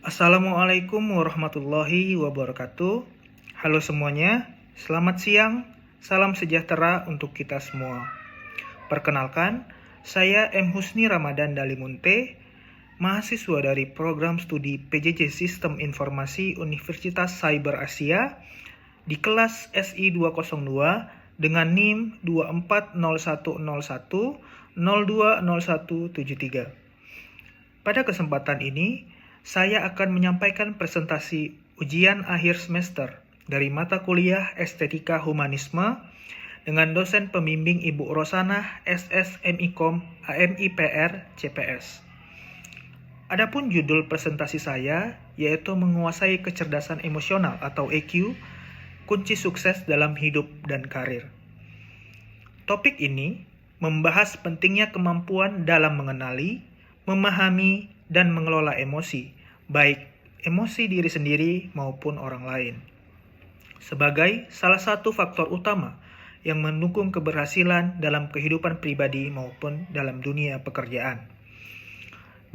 Assalamualaikum warahmatullahi wabarakatuh. Halo semuanya, selamat siang, salam sejahtera untuk kita semua. Perkenalkan, saya M. Husni Ramadan Dalimunte, mahasiswa dari program studi PJJ Sistem Informasi Universitas Cyber Asia di kelas SI 202 dengan NIM 240101020173. Pada kesempatan ini, saya akan menyampaikan presentasi ujian akhir semester dari mata kuliah Estetika Humanisme dengan dosen pembimbing Ibu Rosanah SS MIKOM AMIPR CPS. Adapun judul presentasi saya yaitu menguasai kecerdasan emosional atau EQ, kunci sukses dalam hidup dan karir. Topik ini membahas pentingnya kemampuan dalam mengenali, memahami, dan mengelola emosi, baik emosi diri sendiri maupun orang lain, sebagai salah satu faktor utama yang mendukung keberhasilan dalam kehidupan pribadi maupun dalam dunia pekerjaan.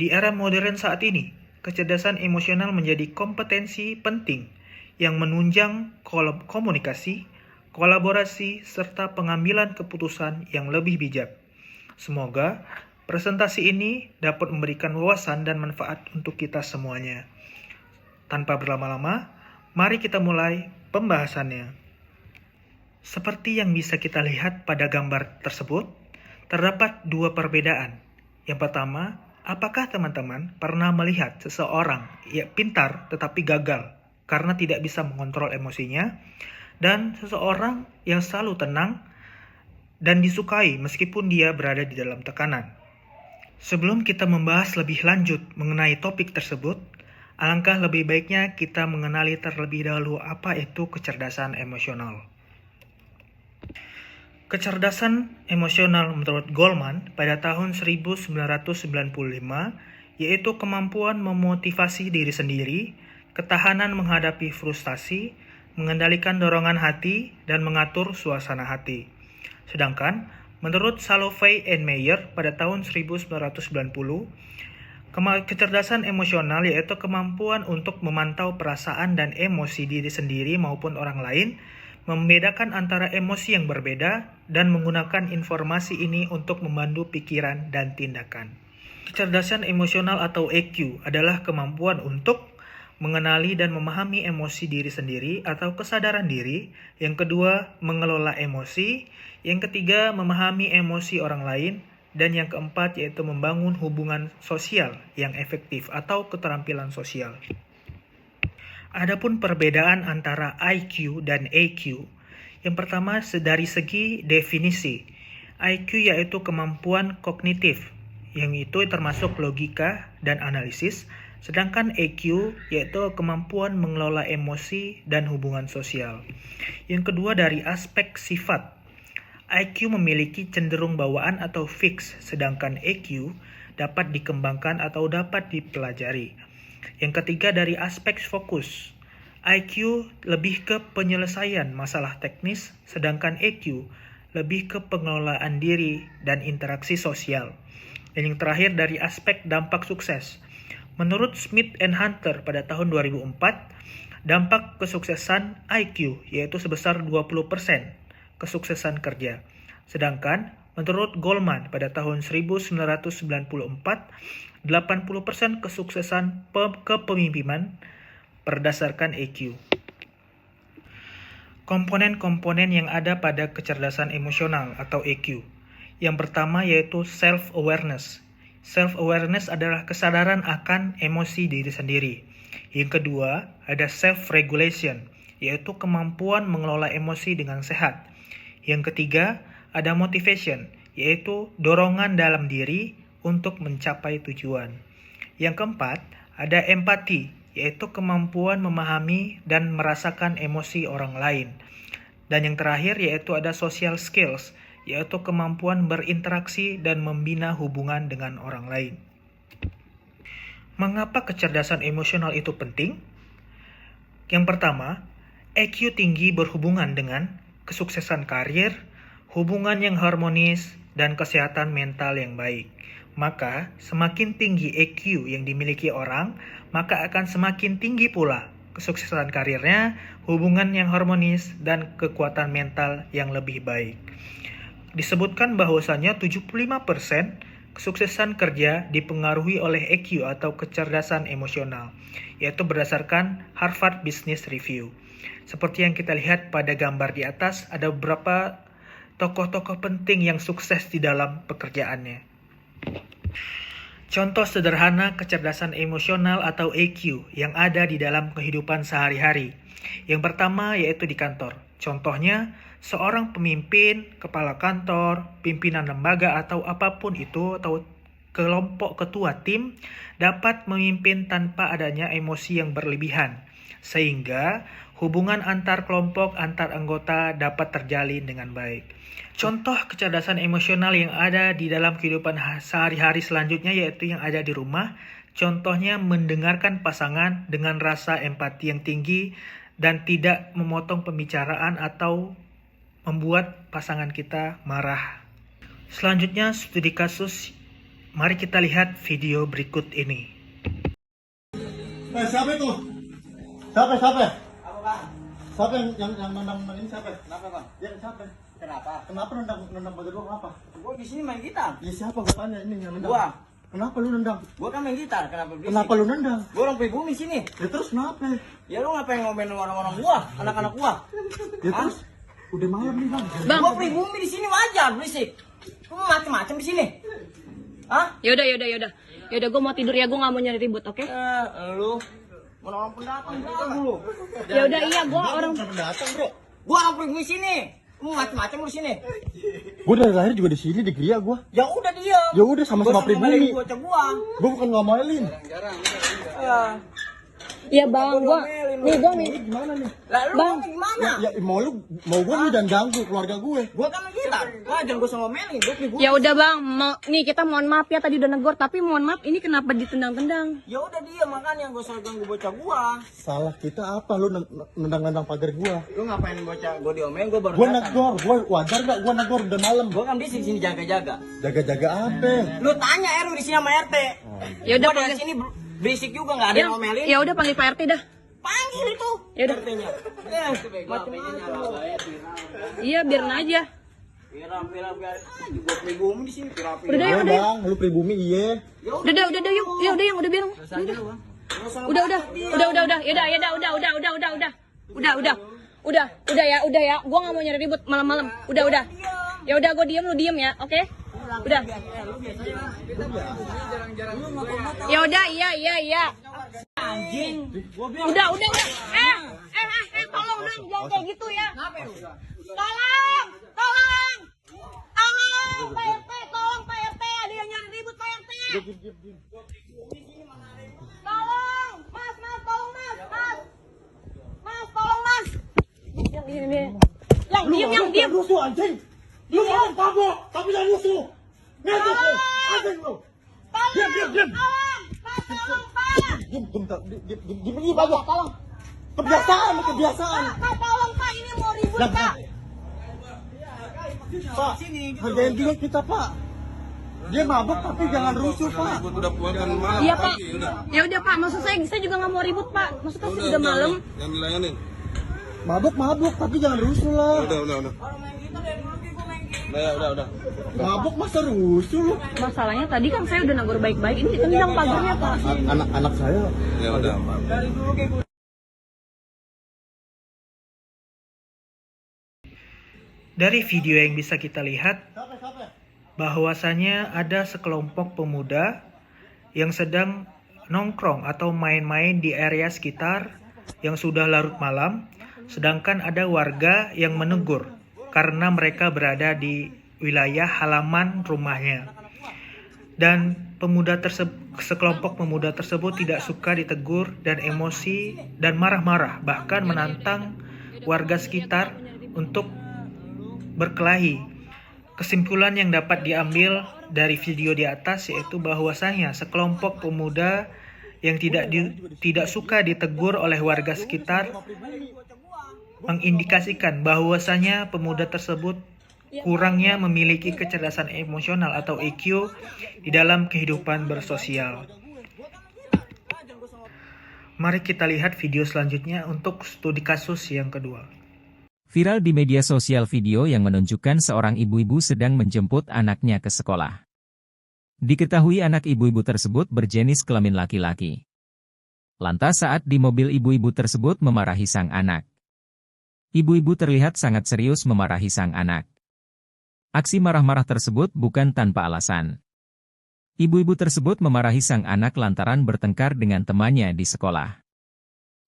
Di era modern saat ini, kecerdasan emosional menjadi kompetensi penting yang menunjang komunikasi, kolaborasi, serta pengambilan keputusan yang lebih bijak. Semoga presentasi ini dapat memberikan wawasan dan manfaat untuk kita semuanya. Tanpa berlama-lama, mari kita mulai pembahasannya. Seperti yang bisa kita lihat pada gambar tersebut, terdapat dua perbedaan. Yang pertama, apakah teman-teman pernah melihat seseorang yang pintar tetapi gagal karena tidak bisa mengontrol emosinya, dan seseorang yang selalu tenang dan disukai meskipun dia berada di dalam tekanan? Sebelum kita membahas lebih lanjut mengenai topik tersebut, alangkah lebih baiknya kita mengenali terlebih dahulu apa itu kecerdasan emosional. Kecerdasan emosional menurut Goleman pada tahun 1995 yaitu kemampuan memotivasi diri sendiri, ketahanan menghadapi frustasi, mengendalikan dorongan hati, dan mengatur suasana hati. Sedangkan menurut Salovey and Meyer pada tahun 1990, kecerdasan emosional yaitu kemampuan untuk memantau perasaan dan emosi diri sendiri maupun orang lain, membedakan antara emosi yang berbeda, dan menggunakan informasi ini untuk memandu pikiran dan tindakan. Kecerdasan emosional atau EQ adalah kemampuan untuk mengenali dan memahami emosi diri sendiri atau kesadaran diri. Yang kedua, mengelola emosi. Yang ketiga, memahami emosi orang lain. Dan yang keempat, yaitu membangun hubungan sosial yang efektif atau keterampilan sosial. Adapun perbedaan antara IQ dan EQ. Yang pertama, dari segi definisi. IQ yaitu kemampuan kognitif, yang itu termasuk logika dan analisis. Sedangkan EQ yaitu kemampuan mengelola emosi dan hubungan sosial. Yang kedua, dari aspek sifat. IQ memiliki cenderung bawaan atau fix, sedangkan EQ dapat dikembangkan atau dapat dipelajari. Yang ketiga, dari aspek fokus. IQ lebih ke penyelesaian masalah teknis, sedangkan EQ lebih ke pengelolaan diri dan interaksi sosial. Dan yang terakhir, dari aspek dampak sukses. Menurut Smith and Hunter pada tahun 2004, dampak kesuksesan IQ yaitu sebesar 20% kesuksesan kerja. Sedangkan menurut Goleman pada tahun 1994, 80% kesuksesan kepemimpinan berdasarkan EQ. Komponen-komponen yang ada pada kecerdasan emosional atau EQ. Yang pertama yaitu self-awareness. Self-awareness adalah kesadaran akan emosi diri sendiri. Yang kedua, ada self-regulation, yaitu kemampuan mengelola emosi dengan sehat. Yang ketiga, ada motivation, yaitu dorongan dalam diri untuk mencapai tujuan. Yang keempat, ada empati, yaitu kemampuan memahami dan merasakan emosi orang lain. Dan yang terakhir yaitu ada social skills, yaitu kemampuan berinteraksi dan membina hubungan dengan orang lain. Mengapa kecerdasan emosional itu penting? Yang pertama, EQ tinggi berhubungan dengan kesuksesan karir, hubungan yang harmonis, dan kesehatan mental yang baik. Maka, semakin tinggi EQ yang dimiliki orang, maka akan semakin tinggi pula kesuksesan karirnya, hubungan yang harmonis, dan kekuatan mental yang lebih baik. Disebutkan bahwasanya 75% kesuksesan kerja dipengaruhi oleh EQ atau kecerdasan emosional, yaitu berdasarkan Harvard Business Review. Seperti yang kita lihat pada gambar di atas, ada beberapa tokoh-tokoh penting yang sukses di dalam pekerjaannya. Contoh sederhana kecerdasan emosional atau EQ yang ada di dalam kehidupan sehari-hari. Yang pertama yaitu di kantor. Contohnya, seorang pemimpin, kepala kantor, pimpinan lembaga atau apapun itu atau kelompok ketua tim dapat memimpin tanpa adanya emosi yang berlebihan. Sehingga hubungan antar kelompok, antar anggota dapat terjalin dengan baik. Contoh kecerdasan emosional yang ada di dalam kehidupan sehari-hari selanjutnya yaitu yang ada di rumah. Contohnya mendengarkan pasangan dengan rasa empati yang tinggi dan tidak memotong pembicaraan atau membuat pasangan kita marah. Selanjutnya studi kasus. Mari kita lihat video berikut ini. Siapa itu? Siapa? Apa bang? Siapa yang nendang ini siapa? Kenapa bang? Yang siapa? Kenapa? Kenapa nendang badan lu apa? Gua di sini main gitar. Ya siapa gua tanya ini yang nendang? Gua. Kenapa lu nendang? Gua kan main gitar. Kenapa berisik? Kenapa lu nendang? Gua orang pribumi sini. Ya terus kenapa? Ya lu ngapain ngomelin orang-orang gua, anak-anak gua? Ya terus udah malam nih bang. Gua pribumi di sini wajar berisik. Lu mau macem-macem di sini? Hah? Yaudah, gue mau tidur ya, gue nggak mau nyari ribut, oke? Lu orang pendatang dulu. Yaudah, iya, gue orang. Pendatang bro. Gua orang pribumi sini. Lu macem-macem lu di sini. Gua dari lahir juga di sini di Gria gua. Ya udah diam. Ya udah sama-sama pribumi. Gua gua. Gua bukan ngomelin. Ya. Iya bang, gue Gimana nih? Lah lu Bang. mau gimana? Ya mau gua nih dan ganggu keluarga gue. Gua kan main gitar. Wajar gua sama ngomelin. Gua pribumi. Ya udah bang, nih kita mohon maaf ya tadi udah negor, tapi mohon maaf ini kenapa ditendang-tendang? Ya udah dia makanya gua selalu ganggu bocah gua. Salah kita apa lu nendang pagar gua? Lu ngapain bocah gua diomelin gua baru Gua datang. negor, gua wajar gak gua negor udah malam. Gua kan di sini jaga-jaga. Jaga-jaga apa? Lu tanya RW di sini sama RT. Ya udah Gua dari panggil. sini berisik juga enggak ada yang ngomelin. Ya udah panggil Pak RT dah. Panggil itu. Ya udah. RT-nya. Macam-macam. Iya biarin aja. Pira biar aja gua pribumi di sini pira. Udah Iya udah. bang, lu pribumi iya. Udah yuk. Ya udah yang udah biar. Udah. Udah ya. Gua nggak mau nyari ribut malam-malam. Udah. Ya udah gua diem lu diem ya, oke? Udah. Ya udah, iya. Anjing. Udah. Tolong dong, jangan kayak gitu ya. Tolong, Pak RT, tolong Pak RT, ada yang nyari ribut Pak RT. Tolong, Mas, tolong Mas. Yang ini. Yang diem. Rusuh anjing. Lu mau tabok, tapi jangan rusuh. Ngetuk lu, anjing lu. Diam. Tolong, Pak. Diam aja. Tolong. Kebiasaan. Pak, tolong Pak, ini mau ribut Lah, Pak. Pak, hargain dulu kita Pak. Dia mabuk tapi jangan rusuh Pak. Iya Pak. Ya udah Pak, maksud saya juga nggak mau ribut Pak. Maksudnya sudah malam. Yang dilayanin. Mabuk tapi jangan rusuh lah. Udah. Udah. Mabuk masa rusuh lu? Masalahnya tadi kan saya udah negor baik-baik. Ini ditendang pagarnya Pak. Anak saya. Ya udah. Dari video yang bisa kita lihat, bahwasanya ada sekelompok pemuda yang sedang nongkrong atau main-main di area sekitar yang sudah larut malam, sedangkan ada warga yang menegur karena mereka berada di wilayah halaman rumahnya. Dan sekelompok pemuda tersebut tidak suka ditegur dan emosi dan marah-marah, bahkan menantang warga sekitar untuk berkelahi. Kesimpulan yang dapat diambil dari video di atas yaitu bahwasanya sekelompok pemuda yang tidak suka ditegur oleh warga sekitar mengindikasikan bahwasanya pemuda tersebut kurangnya memiliki kecerdasan emosional atau EQ di dalam kehidupan bersosial. Mari kita lihat video selanjutnya untuk studi kasus yang kedua. Viral di media sosial video yang menunjukkan seorang ibu-ibu sedang menjemput anaknya ke sekolah. Diketahui anak ibu-ibu tersebut berjenis kelamin laki-laki. Lantas saat di mobil ibu-ibu tersebut memarahi sang anak. Ibu-ibu terlihat sangat serius memarahi sang anak. Aksi marah-marah tersebut bukan tanpa alasan. Ibu-ibu tersebut memarahi sang anak lantaran bertengkar dengan temannya di sekolah.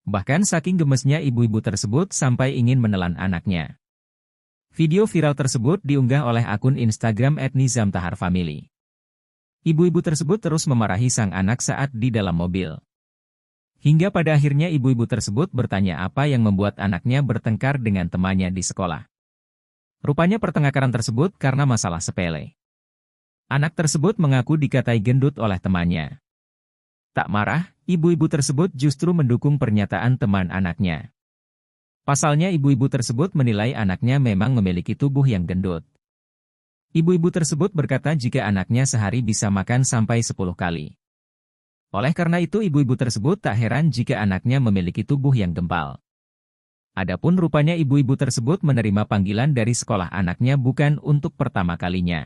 Bahkan saking gemesnya ibu-ibu tersebut sampai ingin menelan anaknya. Video viral tersebut diunggah oleh akun Instagram @nizamtaharfamily. Ibu-ibu tersebut terus memarahi sang anak saat di dalam mobil. Hingga pada akhirnya ibu-ibu tersebut bertanya apa yang membuat anaknya bertengkar dengan temannya di sekolah. Rupanya pertengkaran tersebut karena masalah sepele. Anak tersebut mengaku dikatai gendut oleh temannya. Tak marah, ibu-ibu tersebut justru mendukung pernyataan teman anaknya. Pasalnya ibu-ibu tersebut menilai anaknya memang memiliki tubuh yang gendut. Ibu-ibu tersebut berkata jika anaknya sehari bisa makan sampai 10 kali. Oleh karena itu ibu-ibu tersebut tak heran jika anaknya memiliki tubuh yang gempal. Adapun rupanya ibu-ibu tersebut menerima panggilan dari sekolah anaknya bukan untuk pertama kalinya.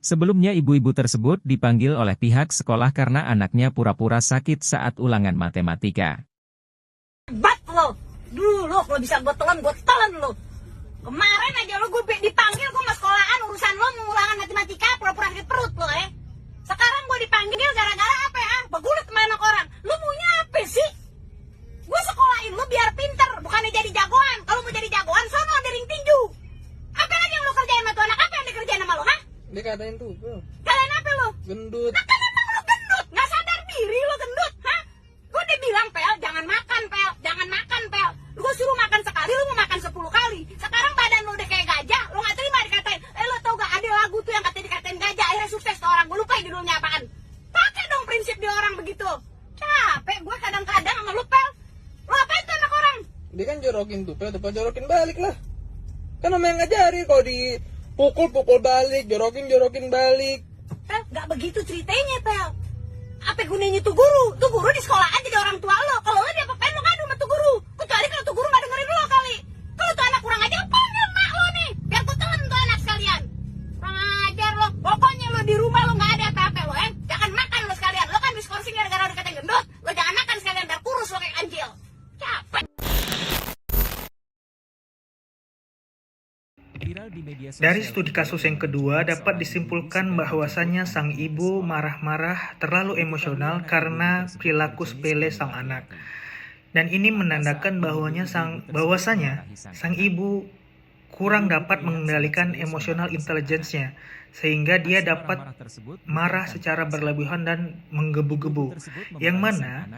Sebelumnya ibu-ibu tersebut dipanggil oleh pihak sekolah karena anaknya pura-pura sakit saat ulangan matematika. Bat lo. Dulu lo kalau bisa gue telan lo. Kemarin aja lo gue dipanggil gue sama sekolahan urusan lo mengulangan matematika pura-pura sakit perut lo Sekarang gue dipanggil gara-gara apa ya? Begulit sama anak orang. Lo maunya apa sih? Gue sekolahin lo biar pinter, bukannya jadi jagoan. Kalau mau jadi jagoan, sono ada ring tinju. Apa lagi yang lo kerjain sama tuh anak? Apa yang dikerjain sama lo, ha? Dia katain tuh, bro. Kalian apa lo? Gendut. Nah kan emang lo gendut, nggak sadar diri lo gendut, ha? Gue udah bilang, Pel, jangan makan, Pel. Jangan makan, Pel. Gue suruh makan sekali, lo mau makan 10 kali. Sekarang badan lo udah kayak gajah, lo nggak terima dikatain. Lo tau gak ada lagu tuh yang katanya dikatain gajah, akhirnya sukses tuh orang. Gue lupa judulnya apaan. Pakai dong prinsip di orang begitu. Capek gue kadang-kadang sama lo, Pel. Lo apain tuh anak orang? Dia kan jorokin tuh, Pel. Depan jorokin balik lah. Kan nama yang ngajarin kalau dipukul balik, jorokin balik. Pel, gak begitu ceritanya, Pel. Apa gunanya tuh guru? Tuh guru di sekolah aja jadi orang tua lo. Kalau lo dia apa-apain lo ngadu sama tuh guru. Kecuali kalau tuh guru gak dengerin lo kali. Kalau tuh anak kurang ajar, panggil mak lo nih. Biar gue telan tuh anak sekalian. Kurang ajar lo. Pokoknya lo di rumah lo gak ada apa-apa lo, Jangan makan lo sekalian. Lo kan diskorsing gara-gara udah katain gendut. Lo jangan makan sekalian, biar kurus lo kayak kancil. Capek. Dari studi kasus yang kedua dapat disimpulkan bahwasannya sang ibu marah-marah terlalu emosional karena perilaku sepele sang anak. Dan ini menandakan bahwasanya sang ibu kurang dapat mengendalikan emosional intelligence-nya, sehingga dia dapat marah secara berlebihan dan menggebu-gebu. Yang mana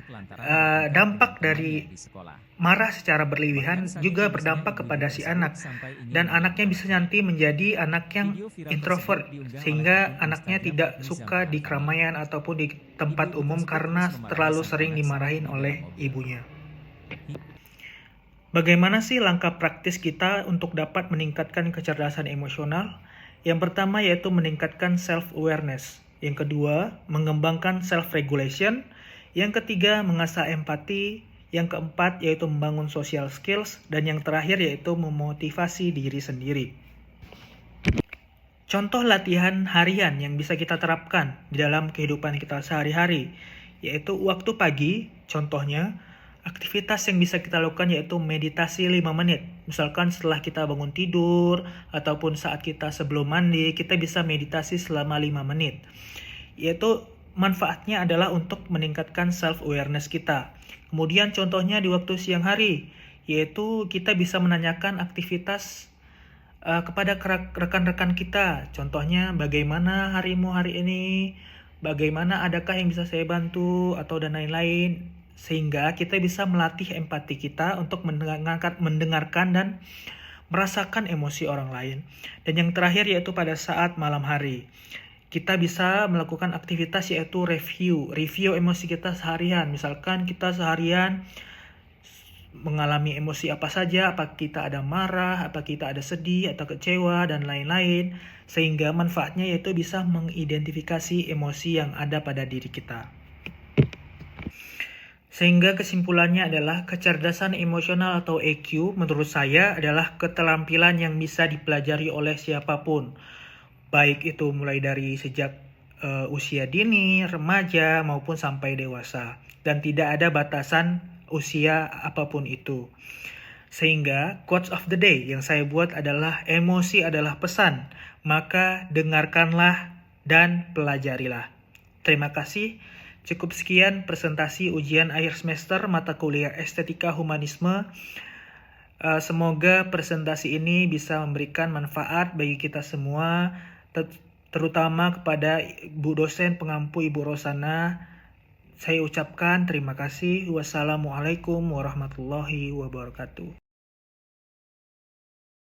dampak dari marah secara berlebihan juga berdampak kepada si anak, dan anaknya bisa nanti menjadi anak yang introvert, sehingga anaknya tidak suka di keramaian ataupun di tempat umum karena terlalu sering dimarahin oleh ibunya. Bagaimana sih langkah praktis kita untuk dapat meningkatkan kecerdasan emosional? Yang pertama yaitu meningkatkan self-awareness. Yang kedua, mengembangkan self-regulation. Yang ketiga, mengasah empati. Yang keempat, yaitu membangun social skills. Dan yang terakhir, yaitu memotivasi diri sendiri. Contoh latihan harian yang bisa kita terapkan di dalam kehidupan kita sehari-hari, yaitu waktu pagi, contohnya, aktivitas yang bisa kita lakukan yaitu meditasi 5 menit. Misalkan setelah kita bangun tidur, ataupun saat kita sebelum mandi, kita bisa meditasi selama 5 menit. Yaitu manfaatnya adalah untuk meningkatkan self-awareness kita. Kemudian contohnya di waktu siang hari, yaitu kita bisa menanyakan aktivitas kepada rekan-rekan kita. Contohnya, bagaimana harimu hari ini, bagaimana adakah yang bisa saya bantu, atau dan lain-lain. Sehingga kita bisa melatih empati kita untuk mendengarkan dan merasakan emosi orang lain. Dan yang terakhir yaitu pada saat malam hari, kita bisa melakukan aktivitas yaitu review emosi kita seharian. Misalkan kita seharian mengalami emosi apa saja, apa kita ada marah, apa kita ada sedih atau kecewa dan lain-lain, sehingga manfaatnya yaitu bisa mengidentifikasi emosi yang ada pada diri kita. Sehingga kesimpulannya adalah kecerdasan emosional atau EQ menurut saya adalah keterampilan yang bisa dipelajari oleh siapapun, baik itu mulai dari sejak usia dini, remaja maupun sampai dewasa, dan tidak ada batasan usia apapun itu. Sehingga quotes of the day yang saya buat adalah emosi adalah pesan, maka dengarkanlah dan pelajarilah. Terima kasih. Cukup sekian presentasi ujian akhir semester mata kuliah Estetika Humanisme. Semoga presentasi ini bisa memberikan manfaat bagi kita semua, terutama kepada Bu dosen pengampu Ibu Rosana. Saya ucapkan terima kasih. Wassalamualaikum warahmatullahi wabarakatuh.